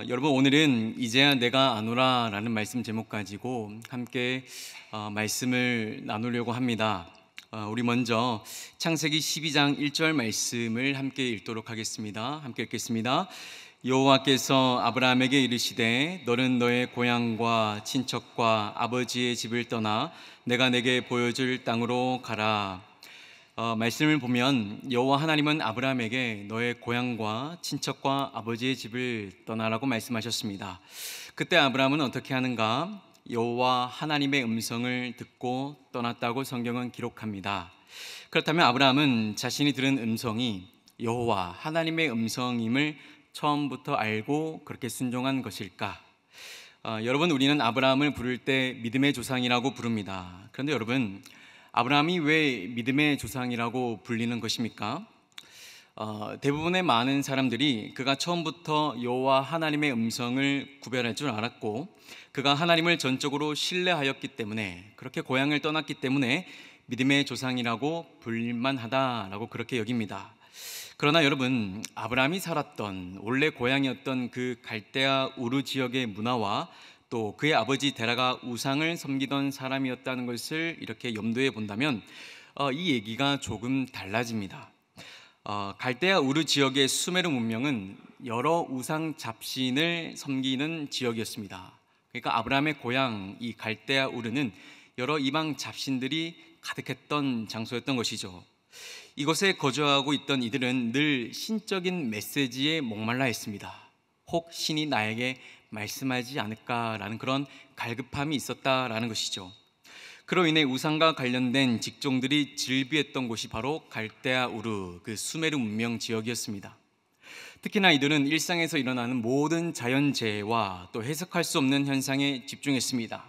여러분, 오늘은 이제야 내가 아노라 라는 말씀 제목 가지고 함께 말씀을 나누려고 합니다. 우리 먼저 창세기 12장 1절 말씀을 함께 읽도록 하겠습니다. 함께 읽겠습니다. 여호와께서 아브라함에게 이르시되 너는 너의 고향과 친척과 아버지의 집을 떠나 내가 내게 보여줄 땅으로 가라. 말씀을 보면 여호와 하나님은 아브라함에게 너의 고향과 친척과 아버지의 집을 떠나라고 말씀하셨습니다. 그때 아브라함은 어떻게 하는가? 여호와 하나님의 음성을 듣고 떠났다고 성경은 기록합니다. 그렇다면 아브라함은 자신이 들은 음성이 여호와 하나님의 음성임을 처음부터 알고 그렇게 순종한 것일까? 여러분, 우리는 아브라함을 부를 때 믿음의 조상이라고 부릅니다. 그런데 여러분, 아브라함이 왜 믿음의 조상이라고 불리는 것입니까? 대부분의 많은 사람들이 그가 처음부터 여호와 하나님의 음성을 구별할 줄 알았고 그가 하나님을 전적으로 신뢰하였기 때문에, 그렇게 고향을 떠났기 때문에 믿음의 조상이라고 불릴만하다라고 그렇게 여깁니다. 그러나 여러분, 아브라함이 살았던 원래 고향이었던 그 갈대아 우르 지역의 문화와 또 그의 아버지 데라가 우상을 섬기던 사람이었다는 것을 이렇게 염두에 본다면 이 얘기가 조금 달라집니다. 갈대아 우르 지역의 수메르 문명은 여러 우상 잡신을 섬기는 지역이었습니다. 그러니까 아브라함의 고향 이 갈대아 우르는 여러 이방 잡신들이 가득했던 장소였던 것이죠. 이곳에 거주하고 있던 이들은 늘 신적인 메시지에 목말라 했습니다. 혹 신이 나에게 말씀하지 않을까라는 그런 갈급함이 있었다라는 것이죠. 그로 인해 우상과 관련된 직종들이 즐비했던 곳이 바로 갈대아 우르, 그 수메르 문명 지역이었습니다. 특히나 이들은 일상에서 일어나는 모든 자연재해와 또 해석할 수 없는 현상에 집중했습니다.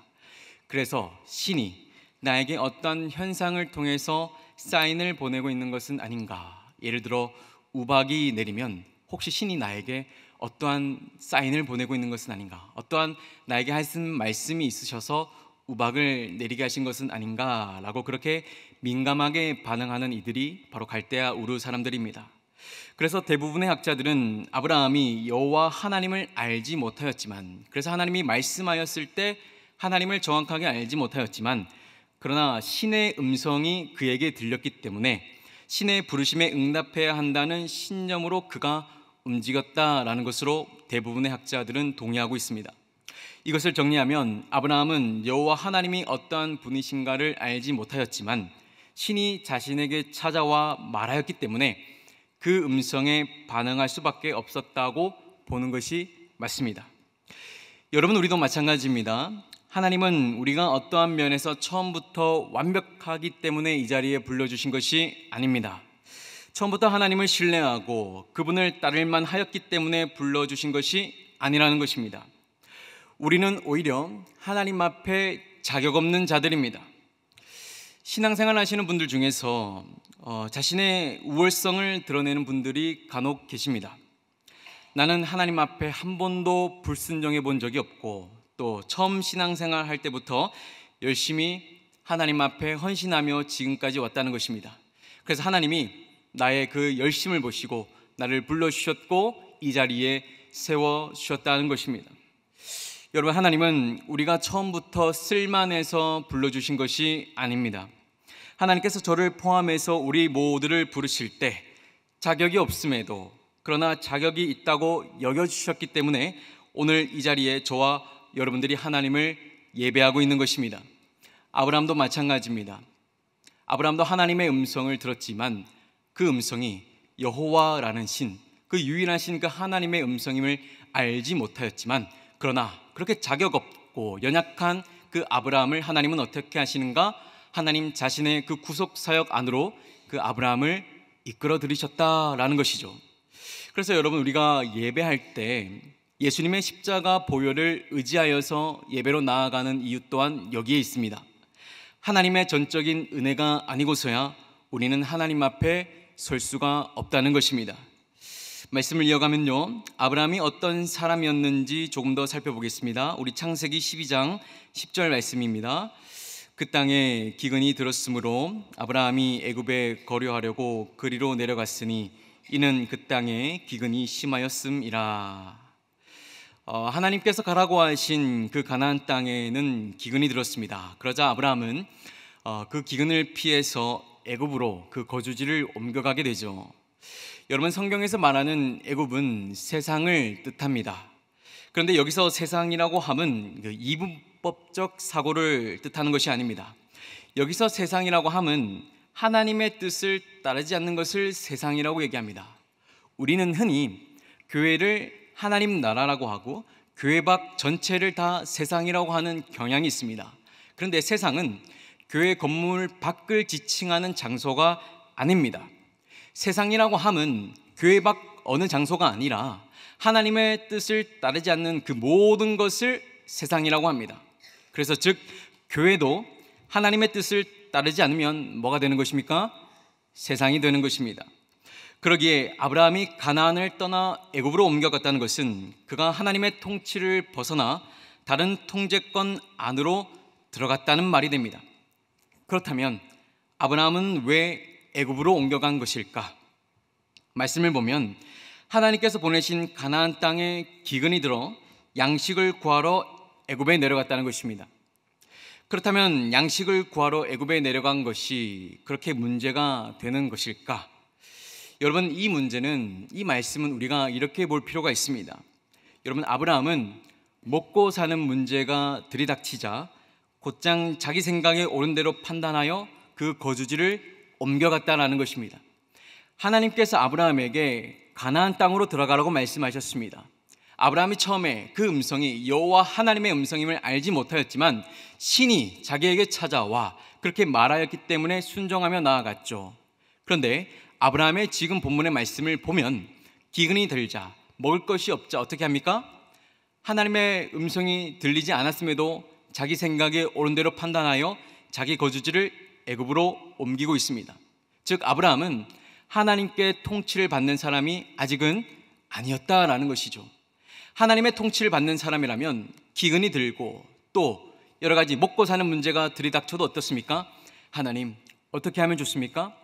그래서 신이 나에게 어떤 현상을 통해서 사인을 보내고 있는 것은 아닌가? 예를 들어 우박이 내리면 혹시 신이 나에게 어떠한 사인을 보내고 있는 것은 아닌가? 어떠한 나에게 하신 말씀이 있으셔서 우박을 내리게 하신 것은 아닌가? 라고 그렇게 민감하게 반응하는 이들이 바로 갈대아 우르 사람들입니다. 그래서 대부분의 학자들은 아브라함이 여호와 하나님을 알지 못하였지만, 그래서 하나님이 말씀하였을 때 하나님을 정확하게 알지 못하였지만, 그러나 신의 음성이 그에게 들렸기 때문에 신의 부르심에 응답해야 한다는 신념으로 그가 움직였다라는 것으로 대부분의 학자들은 동의하고 있습니다. 이것을 정리하면 아브라함은 여호와 하나님이 어떠한 분이신가를 알지 못하였지만 신이 자신에게 찾아와 말하였기 때문에 그 음성에 반응할 수밖에 없었다고 보는 것이 맞습니다. 여러분, 우리도 마찬가지입니다. 하나님은 우리가 어떠한 면에서 처음부터 완벽하기 때문에 이 자리에 불러주신 것이 아닙니다. 처음부터 하나님을 신뢰하고 그분을 따를만 하였기 때문에 불러주신 것이 아니라는 것입니다. 우리는 오히려 하나님 앞에 자격 없는 자들입니다. 신앙생활 하시는 분들 중에서 자신의 우월성을 드러내는 분들이 간혹 계십니다. 나는 하나님 앞에 한 번도 불순종해 본 적이 없고 또 처음 신앙생활 할 때부터 열심히 하나님 앞에 헌신하며 지금까지 왔다는 것입니다. 그래서 하나님이 나의 그 열심을 보시고 나를 불러주셨고 이 자리에 세워주셨다는 것입니다. 여러분, 하나님은 우리가 처음부터 쓸만해서 불러주신 것이 아닙니다. 하나님께서 저를 포함해서 우리 모두를 부르실 때 자격이 없음에도 그러나 자격이 있다고 여겨주셨기 때문에 오늘 이 자리에 저와 여러분들이 하나님을 예배하고 있는 것입니다. 아브라함도 마찬가지입니다. 아브라함도 하나님의 음성을 들었지만 그 음성이 여호와라는 신, 그 유일하신 그 하나님의 음성임을 알지 못하였지만, 그러나 그렇게 자격 없고 연약한 그 아브라함을 하나님은 어떻게 하시는가? 하나님 자신의 그 구속 사역 안으로 그 아브라함을 이끌어 들이셨다라는 것이죠. 그래서 여러분, 우리가 예배할 때 예수님의 십자가 보혈을 의지하여서 예배로 나아가는 이유 또한 여기에 있습니다. 하나님의 전적인 은혜가 아니고서야 우리는 하나님 앞에 설 수가 없다는 것입니다. 말씀을 이어가면요, 아브라함이 어떤 사람이었는지 조금 더 살펴보겠습니다. 우리 창세기 12장 10절 말씀입니다. 그 땅에 기근이 들었으므로 아브라함이 애굽에 거류하려고 그리로 내려갔으니 이는 그 땅에 기근이 심하였음이라. 하나님께서 가라고 하신 그 가나안 땅에는 기근이 들었습니다. 그러자 아브라함은 그 기근을 피해서 애굽으로 그 거주지를 옮겨가게 되죠. 여러분, 성경에서 말하는 애굽은 세상을 뜻합니다. 그런데 여기서 세상이라고 함은 그 이분법적 사고를 뜻하는 것이 아닙니다. 여기서 세상이라고 함은 하나님의 뜻을 따르지 않는 것을 세상이라고 얘기합니다. 우리는 흔히 교회를 하나님 나라라고 하고 교회 밖 전체를 다 세상이라고 하는 경향이 있습니다. 그런데 세상은 교회 건물 밖을 지칭하는 장소가 아닙니다. 세상이라고 함은 교회 밖 어느 장소가 아니라 하나님의 뜻을 따르지 않는 그 모든 것을 세상이라고 합니다. 그래서 즉 교회도 하나님의 뜻을 따르지 않으면 뭐가 되는 것입니까? 세상이 되는 것입니다. 그러기에 아브라함이 가나안을 떠나 애굽으로 옮겨갔다는 것은 그가 하나님의 통치를 벗어나 다른 통제권 안으로 들어갔다는 말이 됩니다. 그렇다면 아브라함은 왜 애굽으로 옮겨간 것일까? 말씀을 보면 하나님께서 보내신 가나안 땅에 기근이 들어 양식을 구하러 애굽에 내려갔다는 것입니다. 그렇다면 양식을 구하러 애굽에 내려간 것이 그렇게 문제가 되는 것일까? 여러분, 이 문제는, 이 말씀은 우리가 이렇게 볼 필요가 있습니다. 여러분, 아브라함은 먹고 사는 문제가 들이닥치자 곧장 자기 생각에 옳은 대로 판단하여 그 거주지를 옮겨갔다라는 것입니다. 하나님께서 아브라함에게 가나안 땅으로 들어가라고 말씀하셨습니다. 아브라함이 처음에 그 음성이 여호와 하나님의 음성임을 알지 못하였지만 신이 자기에게 찾아와 그렇게 말하였기 때문에 순종하며 나아갔죠. 그런데 아브라함의 지금 본문의 말씀을 보면 기근이 들자 먹을 것이 없자 어떻게 합니까? 하나님의 음성이 들리지 않았음에도 자기 생각에 옳은 대로 판단하여 자기 거주지를 애굽으로 옮기고 있습니다. 즉 아브라함은 하나님께 통치를 받는 사람이 아직은 아니었다라는 것이죠. 하나님의 통치를 받는 사람이라면 기근이 들고 또 여러 가지 먹고 사는 문제가 들이닥쳐도 어떻습니까? 하나님, 어떻게 하면 좋습니까?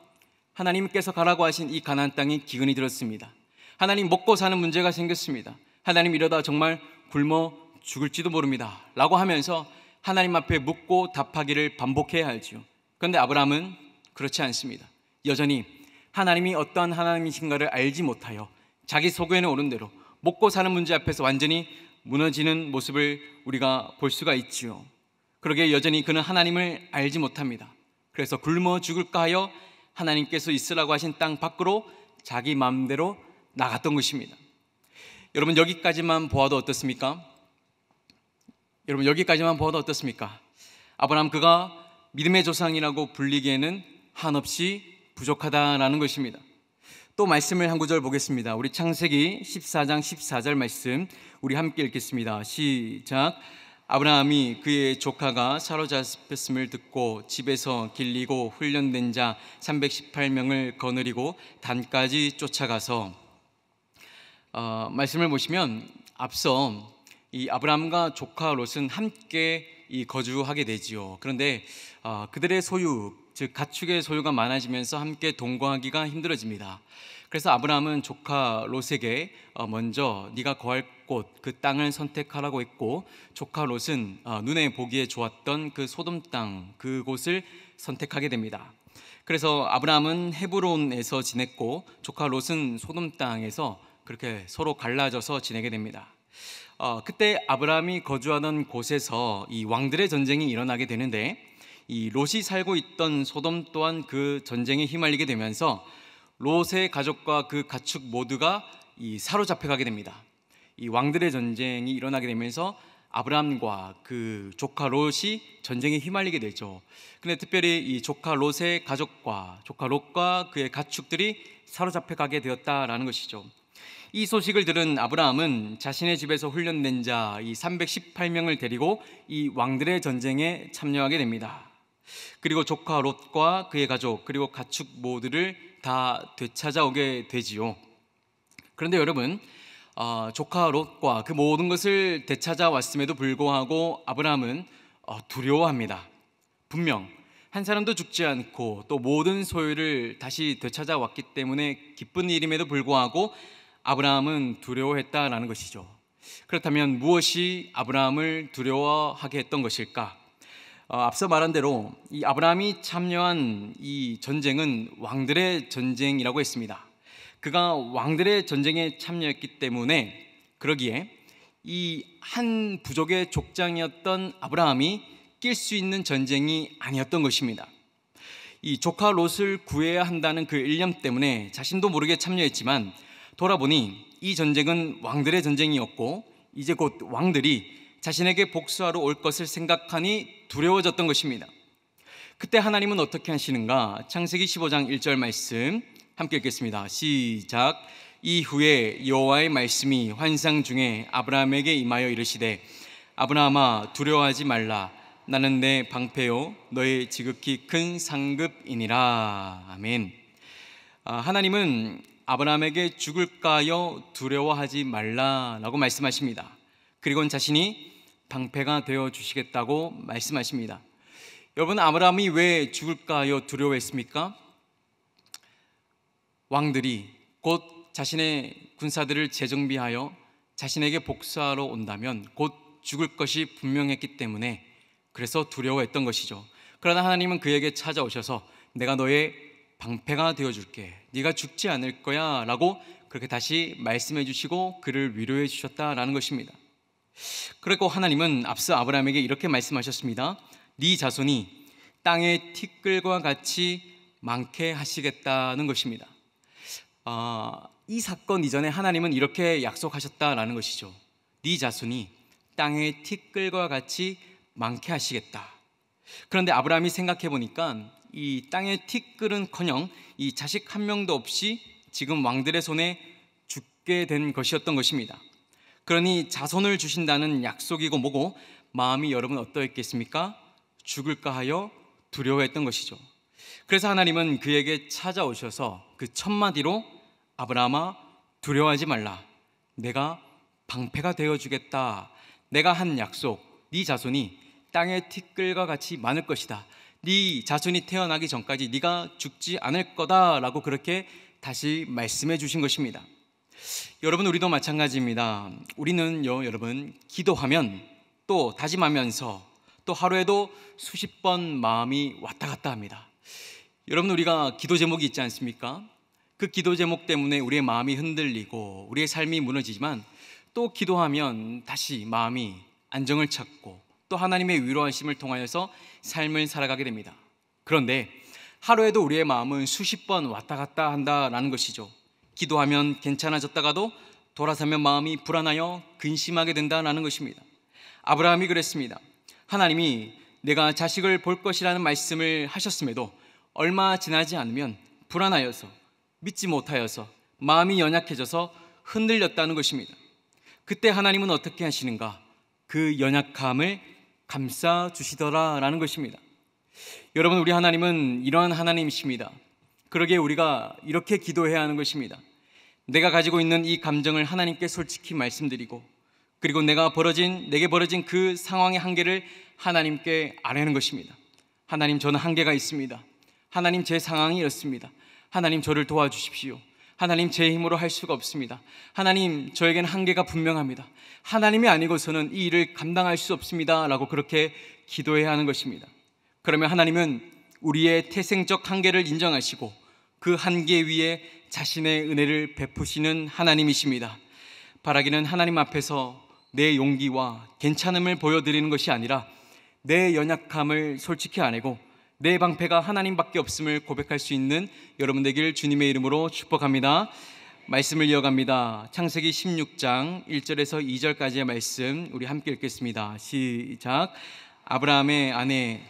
하나님께서 가라고 하신 이 가나안 땅에 기근이 들었습니다. 하나님, 먹고 사는 문제가 생겼습니다. 하나님, 이러다 정말 굶어 죽을지도 모릅니다 라고 하면서 하나님 앞에 묻고 답하기를 반복해야 하죠. 그런데 아브라함은 그렇지 않습니다. 여전히 하나님이 어떠한 하나님이신가를 알지 못하여 자기 속에는 옳은 대로 먹고 사는 문제 앞에서 완전히 무너지는 모습을 우리가 볼 수가 있지요. 그러기에 여전히 그는 하나님을 알지 못합니다. 그래서 굶어 죽을까 하여 하나님께서 있으라고 하신 땅 밖으로 자기 마음대로 나갔던 것입니다. 여러분, 여기까지만 보아도 어떻습니까? 아브라함, 그가 믿음의 조상이라고 불리기에는 한없이 부족하다라는 것입니다. 또 말씀을 한 구절 보겠습니다. 우리 창세기 14장 14절 말씀 우리 함께 읽겠습니다. 시작. 아브라함이 그의 조카가 사로잡혔음을 듣고 집에서 길리고 훈련된 자 318명을 거느리고 단까지 쫓아가서 말씀을 보시면 앞서 이 아브라함과 조카 롯은 함께 거주하게 되지요. 그런데 그들의 소유, 즉 가축의 소유가 많아지면서 함께 동거하기가 힘들어집니다. 그래서 아브라함은 조카 롯에게 먼저 네가 거할 곳 그 땅을 선택하라고 했고, 조카 롯은 눈에 보기에 좋았던 그 소돔 땅 그곳을 선택하게 됩니다. 그래서 아브라함은 헤브론에서 지냈고 조카 롯은 소돔 땅에서 그렇게 서로 갈라져서 지내게 됩니다. 그때 아브라함이 거주하던 곳에서 이 왕들의 전쟁이 일어나게 되는데, 이 롯이 살고 있던 소돔 또한 그 전쟁에 휘말리게 되면서 롯의 가족과 그 가축 모두가 사로잡혀가게 됩니다. 이 왕들의 전쟁이 일어나게 되면서 아브라함과 그 조카 롯이 전쟁에 휘말리게 되죠. 근데 특별히 이 조카 롯의 가족과 조카 롯과 그의 가축들이 사로잡혀가게 되었다라는 것이죠. 이 소식을 들은 아브라함은 자신의 집에서 훈련된 자 이 318명을 데리고 이 왕들의 전쟁에 참여하게 됩니다. 그리고 조카 롯과 그의 가족 그리고 가축 모두를 다 되찾아오게 되지요. 그런데 여러분, 조카 롯과 그 모든 것을 되찾아왔음에도 불구하고 아브라함은 두려워합니다. 분명 한 사람도 죽지 않고 또 모든 소유를 다시 되찾아왔기 때문에 기쁜 일임에도 불구하고 아브라함은 두려워했다라는 것이죠. 그렇다면 무엇이 아브라함을 두려워하게 했던 것일까? 앞서 말한 대로 이 아브라함이 참여한 이 전쟁은 왕들의 전쟁이라고 했습니다. 그가 왕들의 전쟁에 참여했기 때문에 그러기에 이 한 부족의 족장이었던 아브라함이 낄 수 있는 전쟁이 아니었던 것입니다. 이 조카 롯을 구해야 한다는 그 일념 때문에 자신도 모르게 참여했지만 돌아보니 이 전쟁은 왕들의 전쟁이었고 이제 곧 왕들이 자신에게 복수하러 올 것을 생각하니 두려워졌던 것입니다. 그때 하나님은 어떻게 하시는가? 창세기 15장 1절 말씀 함께 읽겠습니다. 시작. 이후에 여호와의 말씀이 환상 중에 아브라함에게 임하여 이르시되 아브라함아 두려워하지 말라. 나는 내 방패요 너의 지극히 큰 상급이니라. 아멘. 하나님은 아브라함에게 죽을까요 두려워하지 말라라고 말씀하십니다. 그리고는 자신이 방패가 되어 주시겠다고 말씀하십니다. 여러분, 아브라함이 왜 죽을까요 두려워했습니까? 왕들이 곧 자신의 군사들을 재정비하여 자신에게 복수하러 온다면 곧 죽을 것이 분명했기 때문에 그래서 두려워했던 것이죠. 그러나 하나님은 그에게 찾아오셔서 내가 너의 방패가 되어줄게, 네가 죽지 않을 거야 라고 그렇게 다시 말씀해 주시고 그를 위로해 주셨다라는 것입니다. 그리고 하나님은 앞서 아브라함에게 이렇게 말씀하셨습니다. 네 자손이 땅의 티끌과 같이 많게 하시겠다는 것입니다. 이 사건 이전에 하나님은 이렇게 약속하셨다라는 것이죠. 네 자손이 땅의 티끌과 같이 많게 하시겠다. 그런데 아브라함이 생각해 보니까 이 땅의 티끌은커녕 이 자식 한 명도 없이 지금 왕들의 손에 죽게 된 것이었던 것입니다. 그러니 자손을 주신다는 약속이고 뭐고 마음이 여러분 어떠했겠습니까? 죽을까 하여 두려워했던 것이죠. 그래서 하나님은 그에게 찾아오셔서 그 첫마디로 아브라함아 두려워하지 말라. 내가 방패가 되어주겠다. 내가 한 약속, 네 자손이 땅의 티끌과 같이 많을 것이다. 네 자손이 태어나기 전까지 네가 죽지 않을 거다라고 그렇게 다시 말씀해 주신 것입니다. 여러분, 우리도 마찬가지입니다. 우리는요, 여러분, 기도하면 또 다짐하면서 또 하루에도 수십 번 마음이 왔다 갔다 합니다. 여러분, 우리가 기도 제목이 있지 않습니까? 그 기도 제목 때문에 우리의 마음이 흔들리고 우리의 삶이 무너지지만 또 기도하면 다시 마음이 안정을 찾고 또 하나님의 위로하심을 통하여서 삶을 살아가게 됩니다. 그런데 하루에도 우리의 마음은 수십 번 왔다 갔다 한다라는 것이죠. 기도하면 괜찮아졌다가도 돌아서면 마음이 불안하여 근심하게 된다는 것입니다. 아브라함이 그랬습니다. 하나님이 내가 자식을 볼 것이라는 말씀을 하셨음에도 얼마 지나지 않으면 불안하여서 믿지 못하여서 마음이 연약해져서 흔들렸다는 것입니다. 그때 하나님은 어떻게 하시는가? 그 연약함을 감싸 주시더라라는 것입니다. 여러분, 우리 하나님은 이러한 하나님이십니다. 그러기에 우리가 이렇게 기도해야 하는 것입니다. 내가 가지고 있는 이 감정을 하나님께 솔직히 말씀드리고 그리고 내게 벌어진 그 상황의 한계를 하나님께 아뢰는 것입니다. 하나님, 저는 한계가 있습니다. 하나님, 제 상황이 이렇습니다. 하나님, 저를 도와주십시오. 하나님, 제 힘으로 할 수가 없습니다. 하나님, 저에게는 한계가 분명합니다. 하나님이 아니고서는 이 일을 감당할 수 없습니다 라고 그렇게 기도해야 하는 것입니다. 그러면 하나님은 우리의 태생적 한계를 인정하시고 그 한계 위에 자신의 은혜를 베푸시는 하나님이십니다. 바라기는 하나님 앞에서 내 용기와 괜찮음을 보여드리는 것이 아니라 내 연약함을 솔직히 아뢰고 내 방패가 하나님밖에 없음을 고백할 수 있는 여러분 되길 주님의 이름으로 축복합니다. 말씀을 이어갑니다. 창세기 16장 1절에서 2절까지의 말씀 우리 함께 읽겠습니다. 시작. 아브라함의 아내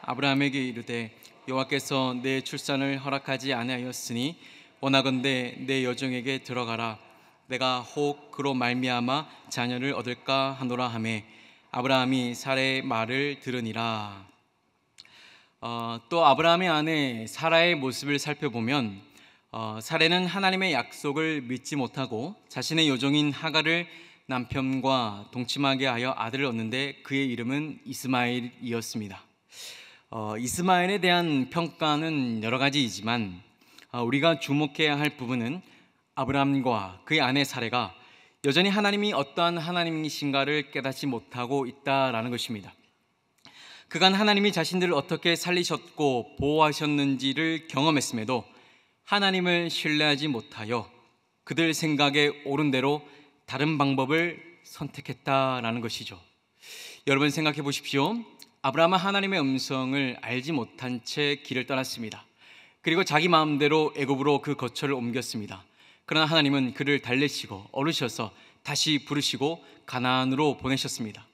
아브라함에게 이르되 여호와께서 내 출산을 허락하지 아니하였으니 원하건대 내 여종에게 들어가라. 내가 혹 그로 말미암아 자녀를 얻을까 하노라 하매 아브라함이 사라의 말을 들으니라. 또 아브라함의 아내 사라의 모습을 살펴보면 사라는 하나님의 약속을 믿지 못하고 자신의 여종인 하갈을 남편과 동침하게 하여 아들을 얻는데 그의 이름은 이스마엘이었습니다. 이스마엘에 대한 평가는 여러 가지이지만 우리가 주목해야 할 부분은 아브라함과 그의 아내 사레가 여전히 하나님이 어떠한 하나님이신가를 깨닫지 못하고 있다라는 것입니다. 그간 하나님이 자신들을 어떻게 살리셨고 보호하셨는지를 경험했음에도 하나님을 신뢰하지 못하여 그들 생각에 옳은 대로 다른 방법을 선택했다라는 것이죠. 여러분 생각해 보십시오. 아브라함은 하나님의 음성을 알지 못한 채 길을 떠났습니다. 그리고 자기 마음대로 애굽으로 그 거처를 옮겼습니다. 그러나 하나님은 그를 달래시고 어르셔서 다시 부르시고 가나안으로 보내셨습니다.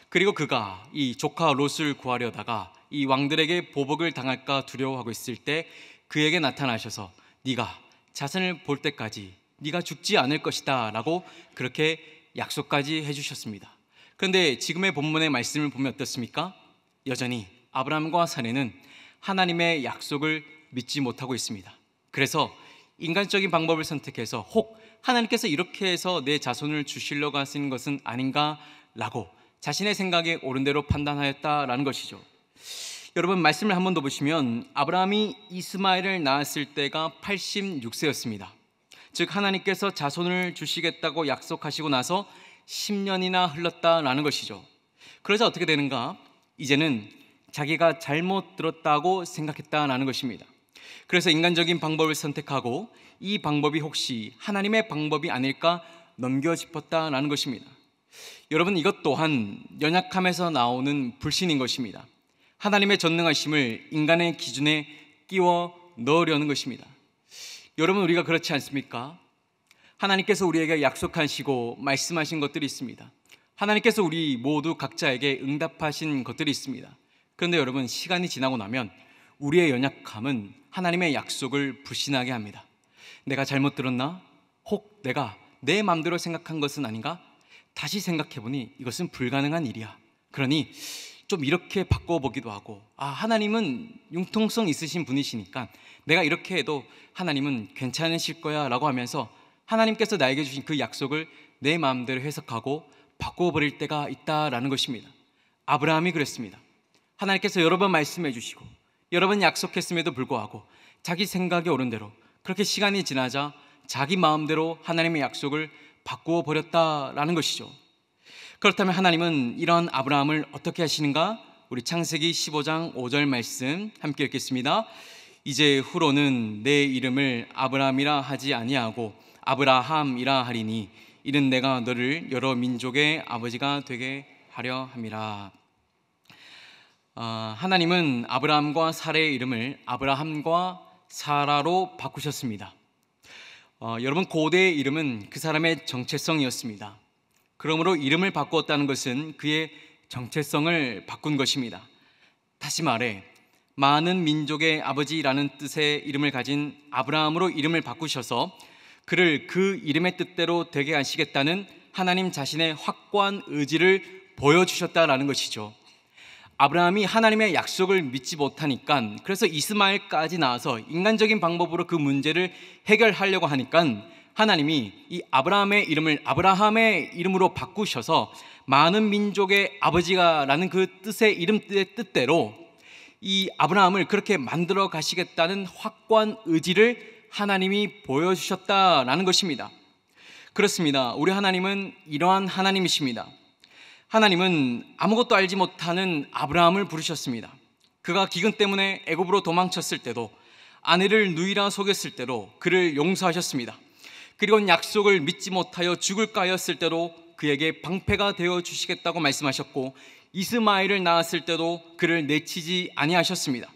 그리고 그가 이 조카 롯을 구하려다가 이 왕들에게 보복을 당할까 두려워하고 있을 때 그에게 나타나셔서 네가 자손을 볼 때까지 네가 죽지 않을 것이다 라고 그렇게 약속까지 해주셨습니다. 그런데 지금의 본문의 말씀을 보면 어떻습니까? 여전히 아브라함과 사레는 하나님의 약속을 믿지 못하고 있습니다. 그래서 인간적인 방법을 선택해서 혹 하나님께서 이렇게 해서 내 자손을 주시려고 하시는 것은 아닌가 라고 자신의 생각에 옳은 대로 판단하였다라는 것이죠. 여러분 말씀을 한 번 더 보시면 아브라함이 이스마엘을 낳았을 때가 86세였습니다. 즉 하나님께서 자손을 주시겠다고 약속하시고 나서 10년이나 흘렀다라는 것이죠. 그러자 어떻게 되는가? 이제는 자기가 잘못 들었다고 생각했다라는 것입니다. 그래서 인간적인 방법을 선택하고 이 방법이 혹시 하나님의 방법이 아닐까 넘겨짚었다라는 것입니다. 여러분 이것 또한 연약함에서 나오는 불신인 것입니다. 하나님의 전능하심을 인간의 기준에 끼워 넣으려는 것입니다. 여러분 우리가 그렇지 않습니까? 하나님께서 우리에게 약속하시고 말씀하신 것들이 있습니다. 하나님께서 우리 모두 각자에게 응답하신 것들이 있습니다. 그런데 여러분 시간이 지나고 나면 우리의 연약함은 하나님의 약속을 불신하게 합니다. 내가 잘못 들었나? 혹 내가 내 마음대로 생각한 것은 아닌가? 다시 생각해보니 이것은 불가능한 일이야. 그러니 좀 이렇게 바꿔보기도 하고 하나님은 융통성 있으신 분이시니까 내가 이렇게 해도 하나님은 괜찮으실 거야 라고 하면서 하나님께서 나에게 주신 그 약속을 내 마음대로 해석하고 바꿔버릴 때가 있다라는 것입니다. 아브라함이 그랬습니다. 하나님께서 여러 번 말씀해 주시고 여러 번 약속했음에도 불구하고 자기 생각에 옳은 대로 그렇게 시간이 지나자 자기 마음대로 하나님의 약속을 바꾸어 버렸다라는 것이죠. 그렇다면 하나님은 이런 아브라함을 어떻게 하시는가? 우리 창세기 15장 5절 말씀 함께 읽겠습니다. 이제 후로는 내 이름을 아브라함이라 하지 아니하고 아브라함이라 하리니 이는 내가 너를 여러 민족의 아버지가 되게 하려 함이라. 하나님은 아브라함과 사라의 이름을 아브라함과 사라로 바꾸셨습니다. 여러분 고대의 이름은 그 사람의 정체성이었습니다. 그러므로 이름을 바꾸었다는 것은 그의 정체성을 바꾼 것입니다. 다시 말해 많은 민족의 아버지라는 뜻의 이름을 가진 아브라함으로 이름을 바꾸셔서 그를 그 이름의 뜻대로 되게 하시겠다는 하나님 자신의 확고한 의지를 보여주셨다라는 것이죠. 아브라함이 하나님의 약속을 믿지 못하니까 그래서 이스마엘까지 나와서 인간적인 방법으로 그 문제를 해결하려고 하니까 하나님이 이 아브라함의 이름을 아브라함의 이름으로 바꾸셔서 많은 민족의 아버지가라는 그 뜻의 이름의 뜻대로 이 아브라함을 그렇게 만들어 가시겠다는 확고한 의지를 하나님이 보여주셨다라는 것입니다. 그렇습니다. 우리 하나님은 이러한 하나님이십니다. 하나님은 아무것도 알지 못하는 아브라함을 부르셨습니다. 그가 기근 때문에 애굽으로 도망쳤을 때도 아내를 누이라 속였을 때도 그를 용서하셨습니다. 그리고 약속을 믿지 못하여 죽을까 하였을 때도 그에게 방패가 되어 주시겠다고 말씀하셨고 이스마엘을 낳았을 때도 그를 내치지 아니하셨습니다.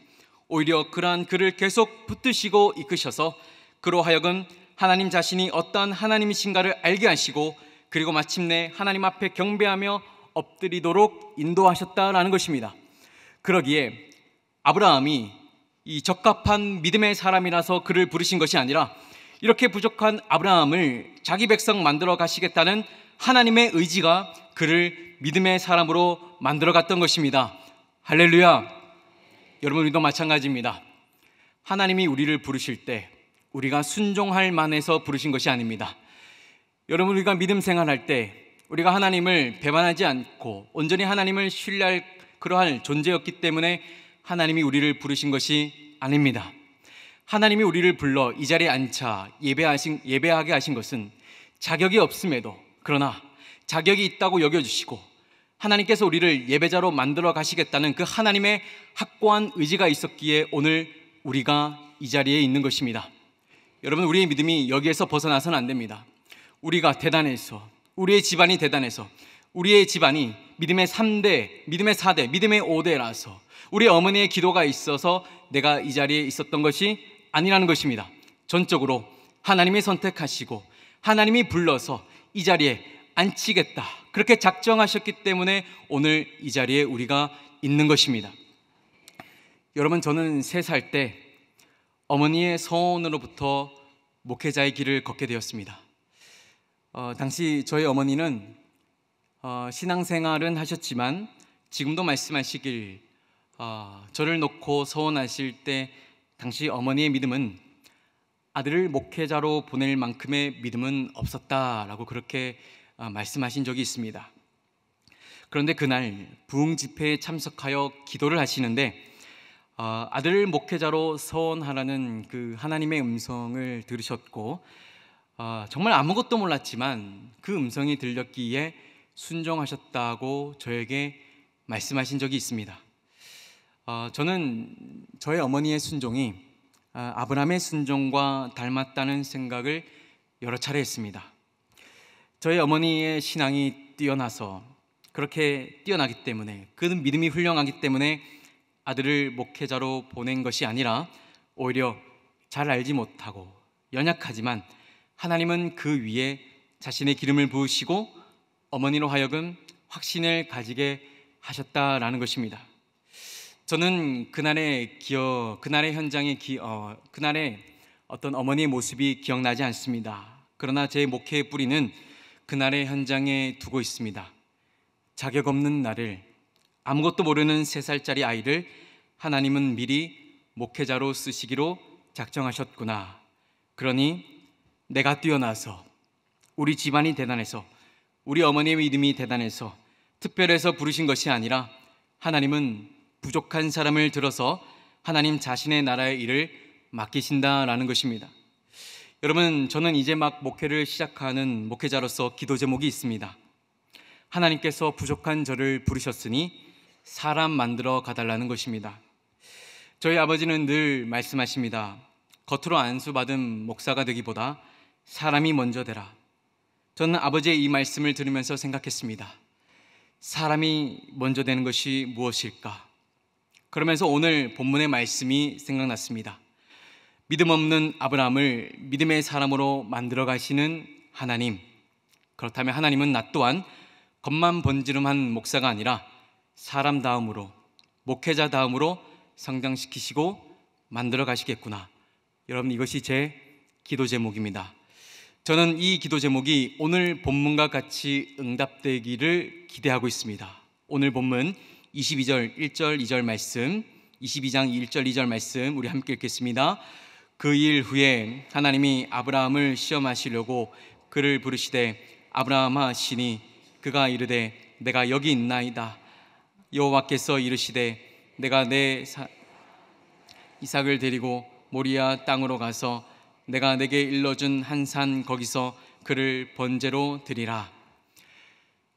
오히려 그러한 그를 계속 붙드시고 이끄셔서 그로 하여금 하나님 자신이 어떠한 하나님이신가를 알게 하시고 그리고 마침내 하나님 앞에 경배하며 엎드리도록 인도하셨다라는 것입니다. 그러기에 아브라함이 이 적합한 믿음의 사람이라서 그를 부르신 것이 아니라 이렇게 부족한 아브라함을 자기 백성 만들어 가시겠다는 하나님의 의지가 그를 믿음의 사람으로 만들어 갔던 것입니다. 할렐루야. 여러분 우리도 마찬가지입니다. 하나님이 우리를 부르실 때 우리가 순종할 만해서 부르신 것이 아닙니다. 여러분 우리가 믿음 생활할 때 우리가 하나님을 배반하지 않고 온전히 하나님을 신뢰할 그러한 존재였기 때문에 하나님이 우리를 부르신 것이 아닙니다. 하나님이 우리를 불러 이 자리에 앉혀 예배하게 하신 것은 자격이 없음에도, 그러나 자격이 있다고 여겨주시고 하나님께서 우리를 예배자로 만들어 가시겠다는 그 하나님의 확고한 의지가 있었기에 오늘 우리가 이 자리에 있는 것입니다. 여러분, 우리의 믿음이 여기에서 벗어나서는 안 됩니다. 우리가 대단해서, 우리의 집안이 대단해서, 우리의 집안이 믿음의 3대, 믿음의 4대, 믿음의 5대라서 우리 어머니의 기도가 있어서 내가 이 자리에 있었던 것이 아니라는 것입니다. 전적으로 하나님이 선택하시고 하나님이 불러서 이 자리에 앉히겠다, 그렇게 작정하셨기 때문에 오늘 이 자리에 우리가 있는 것입니다. 여러분, 저는 3살 때 어머니의 서원으로부터 목회자의 길을 걷게 되었습니다. 당시 저희 어머니는 신앙생활은 하셨지만 지금도 말씀하시길 저를 놓고 서원하실 때 당시 어머니의 믿음은 아들을 목회자로 보낼 만큼의 믿음은 없었다라고 그렇게 말씀하신 적이 있습니다. 그런데 그날 부흥 집회에 참석하여 기도를 하시는데 아들을 목회자로 서원하라는 그 하나님의 음성을 들으셨고 정말 아무것도 몰랐지만 그 음성이 들렸기에 순종하셨다고 저에게 말씀하신 적이 있습니다. 저는 저의 어머니의 순종이 아브라함의 순종과 닮았다는 생각을 여러 차례 했습니다. 저희 어머니의 신앙이 뛰어나서, 그렇게 뛰어나기 때문에, 그 믿음이 훌륭하기 때문에 아들을 목회자로 보낸 것이 아니라 오히려 잘 알지 못하고 연약하지만 하나님은 그 위에 자신의 기름을 부으시고 어머니로 하여금 확신을 가지게 하셨다라는 것입니다. 저는 그날의 현장의 그날의 어떤 어머니의 모습이 기억나지 않습니다. 그러나 제 목회의 뿌리는 그날의 현장에 두고 있습니다. 자격 없는 나를, 아무것도 모르는 3살짜리 아이를 하나님은 미리 목회자로 쓰시기로 작정하셨구나. 그러니 내가 뛰어나서, 우리 집안이 대단해서, 우리 어머니의 믿음이 대단해서 특별해서 부르신 것이 아니라 하나님은 부족한 사람을 들어서 하나님 자신의 나라의 일을 맡기신다라는 것입니다. 여러분, 저는 이제 막 목회를 시작하는 목회자로서 기도 제목이 있습니다. 하나님께서 부족한 저를 부르셨으니 사람 만들어 가달라는 것입니다. 저희 아버지는 늘 말씀하십니다. 겉으로 안수받은 목사가 되기보다 사람이 먼저 되라. 저는 아버지의 이 말씀을 들으면서 생각했습니다. 사람이 먼저 되는 것이 무엇일까? 그러면서 오늘 본문의 말씀이 생각났습니다. 믿음 없는 아브라함을 믿음의 사람으로 만들어 가시는 하나님. 그렇다면 하나님은 나 또한 겉만 번지름한 목사가 아니라 사람 다음으로, 목회자 다음으로 성장시키시고 만들어 가시겠구나. 여러분, 이것이 제 기도 제목입니다. 저는 이 기도 제목이 오늘 본문과 같이 응답되기를 기대하고 있습니다. 오늘 본문 22절 1절 2절 말씀, 22장 1절 2절 말씀 우리 함께 읽겠습니다. 그 일 후에 하나님이 아브라함을 시험하시려고 그를 부르시되 아브라함아 하시니 그가 이르되 내가 여기 있나이다. 여호와께서 이르시되 내가 내 이삭을 데리고 모리아 땅으로 가서 내가 내게 일러준 한 산 거기서 그를 번제로 드리라.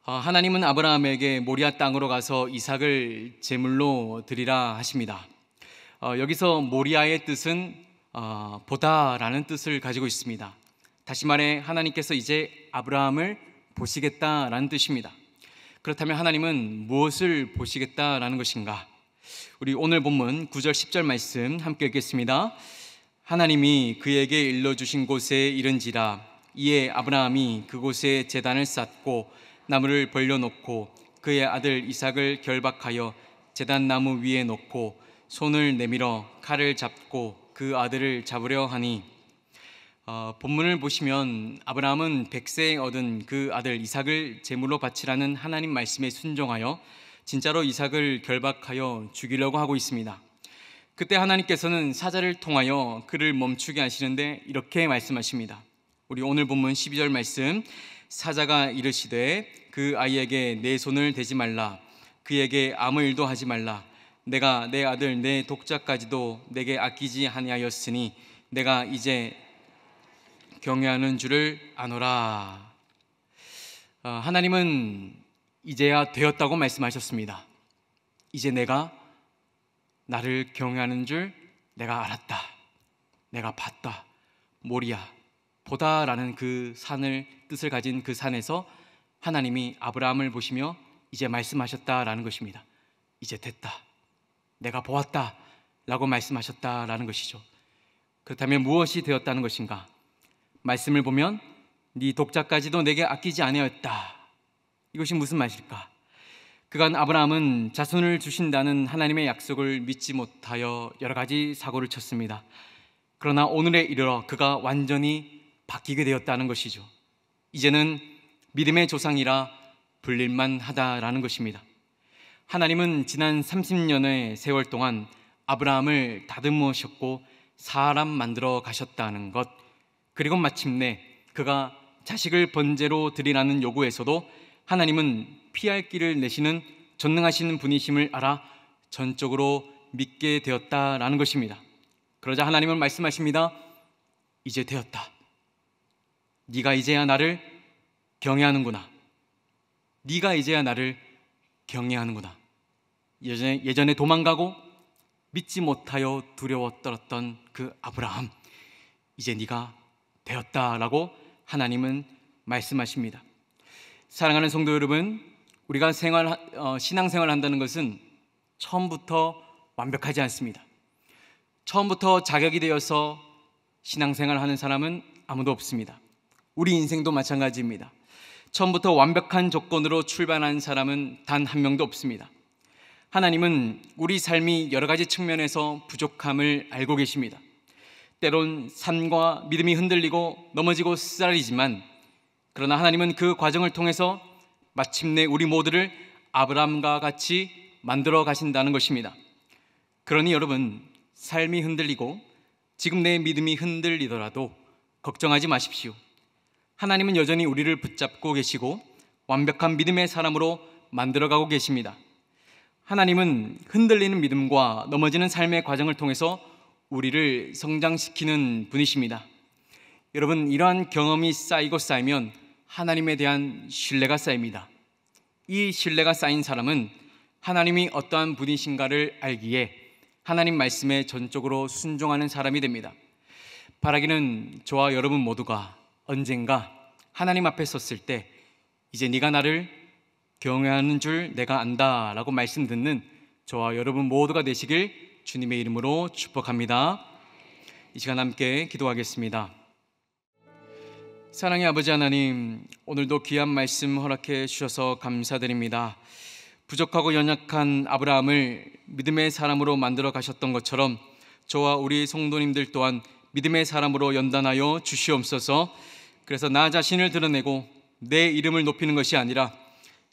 하나님은 아브라함에게 모리아 땅으로 가서 이삭을 제물로 드리라 하십니다. 여기서 모리아의 뜻은 보다라는 뜻을 가지고 있습니다. 다시 말해 하나님께서 이제 아브라함을 보시겠다라는 뜻입니다. 그렇다면 하나님은 무엇을 보시겠다라는 것인가? 우리 오늘 본문 9절 10절 말씀 함께 읽겠습니다. 하나님이 그에게 일러주신 곳에 이른지라 이에 아브라함이 그곳에 제단을 쌓고 나무를 벌려놓고 그의 아들 이삭을 결박하여 제단 나무 위에 놓고 손을 내밀어 칼을 잡고 그 아들을 잡으려 하니 본문을 보시면 아브라함은 100세에 얻은 그 아들 이삭을 제물로 바치라는 하나님 말씀에 순종하여 진짜로 이삭을 결박하여 죽이려고 하고 있습니다. 그때 하나님께서는 사자를 통하여 그를 멈추게 하시는데 이렇게 말씀하십니다. 우리 오늘 본문 12절 말씀, 사자가 이르시되 그 아이에게 내 손을 대지 말라, 그에게 아무 일도 하지 말라, 내가 내 아들 내 독자까지도 내게 아끼지 아니하였으니 내가 이제 경외하는 줄을 아노라. 하나님은 이제야 되었다고 말씀하셨습니다. 이제 내가 나를 경외하는 줄 내가 알았다. 내가 봤다. 모리아 보다라는 그 산을 뜻을 가진 그 산에서 하나님이 아브라함을 보시며 이제 말씀하셨다라는 것입니다. 이제 됐다. 내가 보았다 라고 말씀하셨다라는 것이죠. 그렇다면 무엇이 되었다는 것인가? 말씀을 보면 네 독자까지도 내게 아끼지 아니하였다. 이것이 무슨 말일까? 그간 아브라함은 자손을 주신다는 하나님의 약속을 믿지 못하여 여러 가지 사고를 쳤습니다. 그러나 오늘에 이르러 그가 완전히 바뀌게 되었다는 것이죠. 이제는 믿음의 조상이라 불릴만 하다라는 것입니다. 하나님은 지난 30년의 세월 동안 아브라함을 다듬으셨고 사람 만들어 가셨다는 것, 그리고 마침내 그가 자식을 번제로 드리라는 요구에서도 하나님은 피할 길을 내시는 전능하신 분이심을 알아 전적으로 믿게 되었다라는 것입니다. 그러자 하나님은 말씀하십니다. 이제 되었다. 네가 이제야 나를 경외하는구나. 네가 이제야 나를 경외하는구나. 예전에 도망가고 믿지 못하여 두려워 떨었던 그 아브라함, 이제 네가 되었다라고 하나님은 말씀하십니다. 사랑하는 성도 여러분, 우리가 신앙생활을 한다는 것은 처음부터 완벽하지 않습니다. 처음부터 자격이 되어서 신앙생활을 하는 사람은 아무도 없습니다. 우리 인생도 마찬가지입니다. 처음부터 완벽한 조건으로 출발한 사람은 단 한 명도 없습니다. 하나님은 우리 삶이 여러 가지 측면에서 부족함을 알고 계십니다. 때론 삶과 믿음이 흔들리고 넘어지고 쓰라리지만, 그러나 하나님은 그 과정을 통해서 마침내 우리 모두를 아브라함과 같이 만들어 가신다는 것입니다. 그러니 여러분, 삶이 흔들리고 지금 내 믿음이 흔들리더라도 걱정하지 마십시오. 하나님은 여전히 우리를 붙잡고 계시고 완벽한 믿음의 사람으로 만들어가고 계십니다. 하나님은 흔들리는 믿음과 넘어지는 삶의 과정을 통해서 우리를 성장시키는 분이십니다. 여러분, 이러한 경험이 쌓이고 쌓이면 하나님에 대한 신뢰가 쌓입니다. 이 신뢰가 쌓인 사람은 하나님이 어떠한 분이신가를 알기에 하나님 말씀에 전적으로 순종하는 사람이 됩니다. 바라기는 저와 여러분 모두가 언젠가 하나님 앞에 섰을 때 이제 네가 나를 경외하는 줄 내가 안다 라고 말씀 듣는 저와 여러분 모두가 되시길 주님의 이름으로 축복합니다. 이 시간 함께 기도하겠습니다. 사랑의 아버지 하나님, 오늘도 귀한 말씀 허락해 주셔서 감사드립니다. 부족하고 연약한 아브라함을 믿음의 사람으로 만들어 가셨던 것처럼 저와 우리 성도님들 또한 믿음의 사람으로 연단하여 주시옵소서. 그래서 나 자신을 드러내고 내 이름을 높이는 것이 아니라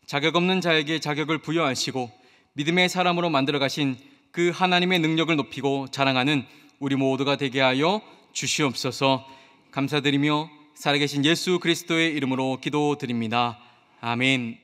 자격 없는 자에게 자격을 부여하시고 믿음의 사람으로 만들어 가신 그 하나님의 능력을 높이고 자랑하는 우리 모두가 되게 하여 주시옵소서. 감사드리며 살아계신 예수 그리스도의 이름으로 기도드립니다. 아멘.